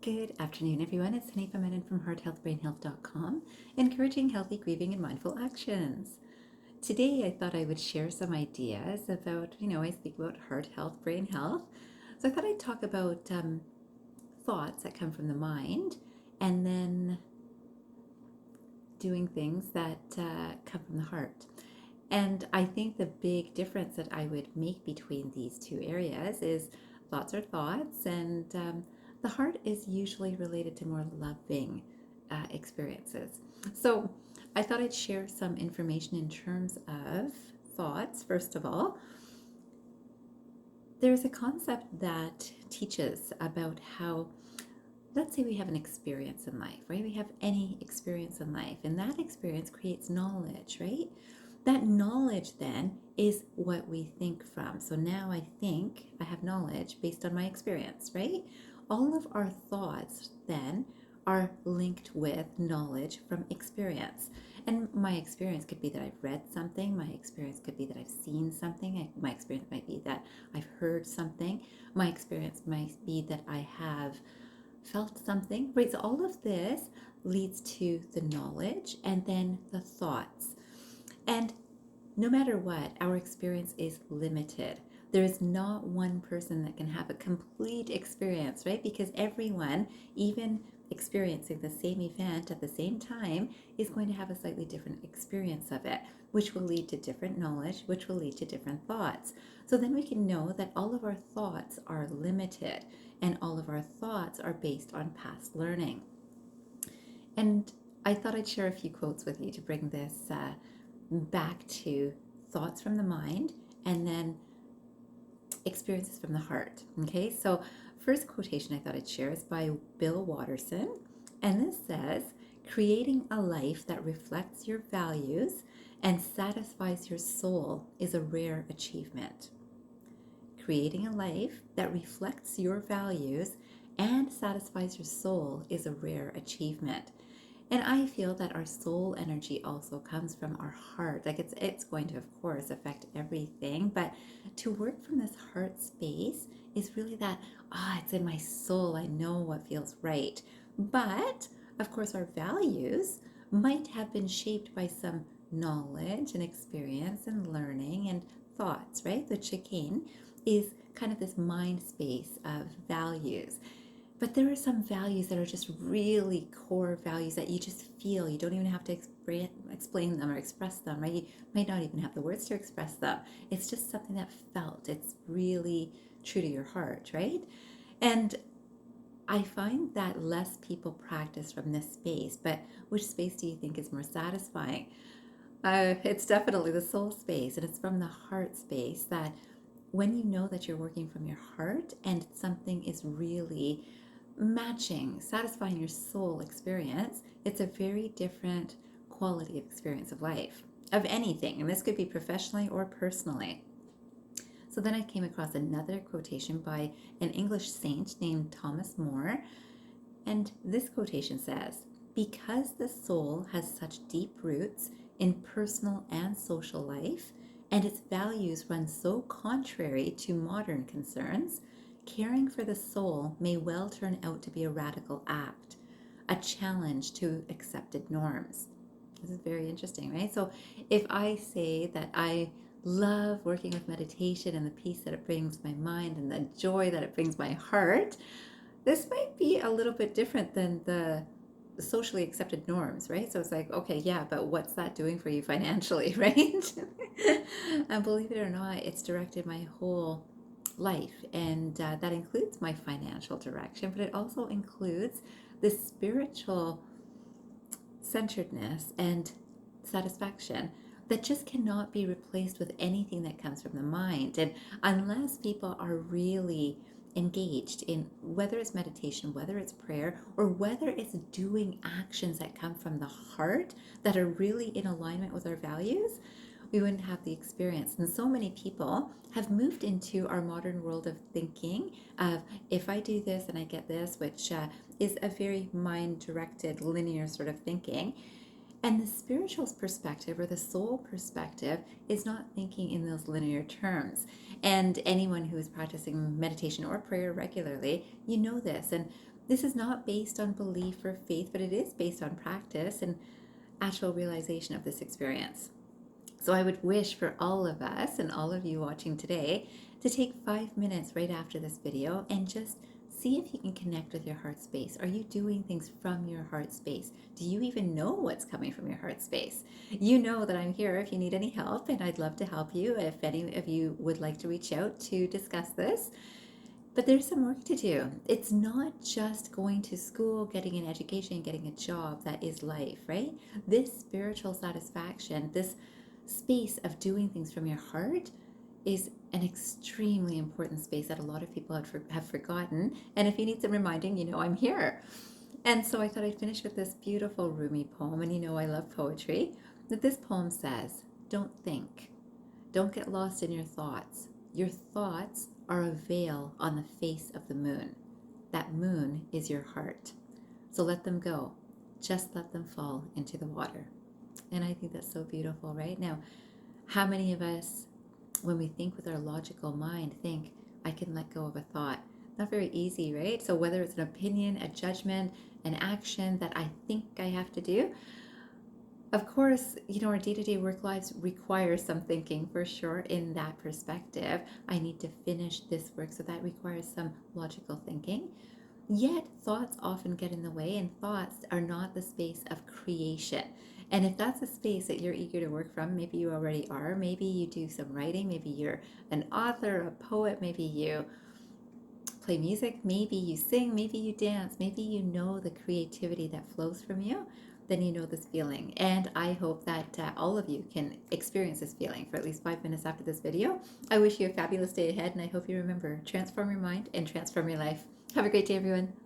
Good afternoon, everyone. It's Hanifa Menon from hearthealthbrainhealth.com, encouraging healthy grieving and mindful actions. Today, I thought I would share some ideas about, I speak about heart health, brain health. So I thought I'd talk about thoughts that come from the mind and then doing things that come from the heart. And I think the big difference that I would make between these two areas is thoughts are thoughts, and the heart is usually related to more loving experiences. So I thought I'd share some information in terms of thoughts. First of all, there's a concept that teaches about how, let's say we have an experience in life, right? We have any experience in life, and that experience creates knowledge, right? That knowledge then is what we think from. So now I think I have knowledge based on my experience, right? All of our thoughts then are linked with knowledge from experience. And my experience could be that I've read something. My experience could be that I've seen something. My experience might be that I've heard something. My experience might be that I have felt something, right? So all of this leads to the knowledge and then the thoughts. And no matter what, our experience is limited. There is not one person that can have a complete experience, right? Because everyone, even experiencing the same event at the same time, is going to have a slightly different experience of it, which will lead to different knowledge, which will lead to different thoughts. So then we can know that all of our thoughts are limited and all of our thoughts are based on past learning. And I thought I'd share a few quotes with you to bring this back to thoughts from the mind and then experiences from the heart. Okay, so first quotation I thought I'd share is by Bill Watterson, and this says, "Creating a life that reflects your values and satisfies your soul is a rare achievement." Creating a life that reflects your values and satisfies your soul is a rare achievement. And I feel that our soul energy also comes from our heart. Like it's going to, of course, affect everything. But to work from this heart space is really that, it's in my soul. I know what feels right. But, of course, our values might have been shaped by some knowledge and experience and learning and thoughts, right? The chicane is kind of this mind space of values. But there are some values that are just really core values that you just feel. You don't even have to explain them or express them, right? You might not even have the words to express them. It's just something that felt. It's really true to your heart, right? And I find that less people practice from this space, but which space do you think is more satisfying? It's definitely the soul space, and it's from the heart space that when you know that you're working from your heart and something is really matching, satisfying your soul experience, it's a very different quality of experience of life, of anything. And this could be professionally or personally. So then I came across another quotation by an English saint named Thomas More. And this quotation says, "Because the soul has such deep roots in personal and social life, and its values run so contrary to modern concerns, caring for the soul may well turn out to be a radical act, a challenge to accepted norms." This is very interesting, right? So if I say that I love working with meditation and the peace that it brings my mind and the joy that it brings my heart, this might be a little bit different than the socially accepted norms, right? So it's like, okay, yeah, but what's that doing for you financially, right? And believe it or not, it's directed my whole life, and that includes my financial direction, but it also includes this spiritual centeredness and satisfaction that just cannot be replaced with anything that comes from the mind. And unless people are really engaged in whether it's meditation, whether it's prayer, or whether it's doing actions that come from the heart that are really in alignment with our values, we wouldn't have the experience. And so many people have moved into our modern world of thinking of, if I do this and I get this, which is a very mind-directed, linear sort of thinking. And the spiritual perspective or the soul perspective is not thinking in those linear terms. And anyone who is practicing meditation or prayer regularly, you know this. And This is not based on belief or faith, but it is based on practice and actual realization of this experience. So I would wish for all of us and all of you watching today to take 5 minutes right after this video and just see if you can connect with your heart space. Are you doing things from your heart space? Do you even know what's coming from your heart space? You know that I'm here if you need any help, and I'd love to help you if any of you would like to reach out to discuss this. But there's some work to do. It's not just going to school, getting an education, getting a job that is life, right? This spiritual satisfaction, this space of doing things from your heart is an extremely important space that a lot of people have forgotten. And if you need some reminding, you know I'm here. And so I thought I'd finish with this beautiful Rumi poem. And you know I love poetry. That this poem says, don't think. Don't get lost in your thoughts. Your thoughts are a veil on the face of the moon. That moon is your heart. So let them go. Just let them fall into the water. And I think that's so beautiful, right? Now, how many of us, when we think with our logical mind, think, I can let go of a thought? Not very easy, right? So whether it's an opinion, a judgment, an action that I think I have to do, of course, you know, our day-to-day work lives require some thinking for sure in that perspective. I need to finish this work, so that requires some logical thinking. Yet thoughts often get in the way, and thoughts are not the space of creation. And if that's a space that you're eager to work from, maybe you already are, maybe you do some writing, maybe you're an author, a poet, maybe you play music, maybe you sing, maybe you dance, maybe you know the creativity that flows from you, then you know this feeling. And I hope that all of you can experience this feeling for at least 5 minutes after this video. I wish you a fabulous day ahead, and I hope you remember, transform your mind and transform your life. Have a great day, everyone.